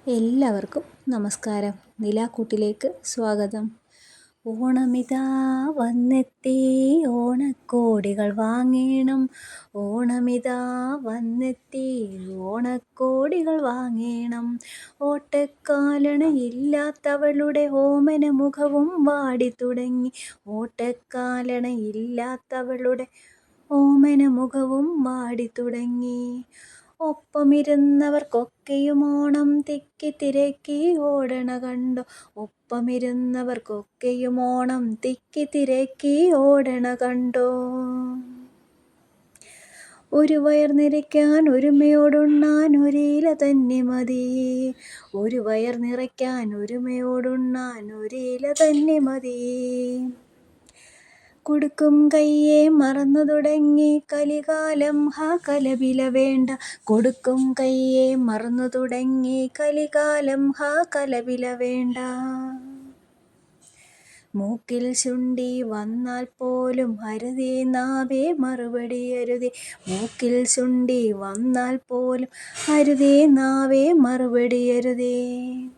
എല്ലാവർക്കും നമസ്കാരം. നിലാക്കൂട്ടിലേക്ക് സ്വാഗതം. ഓണമിതാ വന്നെത്തി, ഓണക്കോടികൾ വാങ്ങേണം. ഓണമിതാ വന്നെത്തി, ഓണക്കോടികൾ വാങ്ങേണം. ഓട്ടക്കാലണയില്ലാത്തവളുടെ ഓമന മുഖവും വാടിത്തുടങ്ങി. ഓട്ടക്കാലണയില്ലാത്തവളുടെ ഓമന മുഖവും വാടിത്തുടങ്ങി. ഒപ്പമിരുന്നവർക്കൊക്കെയും ഓണം തിക്കി തിരക്കി ഓടണ കണ്ടോ. ഒപ്പമിരുന്നവർക്കൊക്കെയും ഓണം തിക്കി തിരക്കി ഓടണ കണ്ടോ. ഒരു വയർ നിറയ്ക്കാൻ ഒരുമയോടുണ്ണാൻ ഒരില തന്നെ മതി. ഒരു വയർ നിറയ്ക്കാൻ ഒരുമയോടുണ്ണാൻ ഒരില തന്നെ മതി. കൊടുക്കും കയ്യെ മറന്നു തുടങ്ങി കലികാലം ഹാ കലപില വേണ്ട. കൊടുക്കും കയ്യെ മറന്നു തുടങ്ങി കലികാലം ഹാ കലപില വേണ്ട. മൂക്കിൽ ശുണ്ഠി വന്നാൽ പോലും അരുതേ നാവേ മറുപടി അരുതേ. മൂക്കിൽ ശുണ്ഠി വന്നാൽ പോലും അരുതേ നാവേ മറുപടി അരുതേ.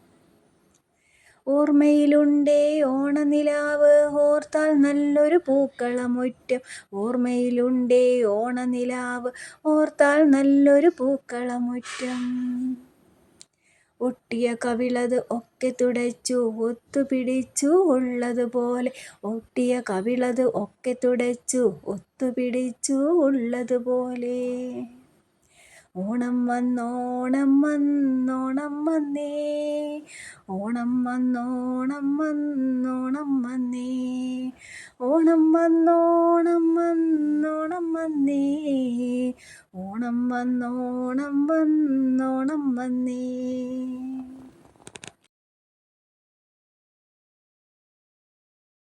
ഓർമ്മയിലുണ്ടേ ഓണനിലാവ് ഓർത്താൽ നല്ലൊരു പൂക്കളമുറ്റം. ഓർമ്മയിലുണ്ടേ ഓണനിലാവ് ഓർത്താൽ നല്ലൊരു പൂക്കളമുറ്റം. ഒട്ടിയ കവിളത് ഒക്കെ തുടച്ചു ഒത്തുപിടിച്ചു ഉള്ളതുപോലെ. ഒട്ടിയ കവിളത് ഒക്കെ തുടച്ചു ഒത്തുപിടിച്ചു ഉള്ളതുപോലെ. ഓണം വന്നോണം വന്നോണം വന്നേ. ഓണം വന്നോണം വന്നോണം വന്നേ. ഓണം വന്നോണം വന്നോണം വന്നേ. ഓണം വന്നോണം വന്നോണം വന്നേ.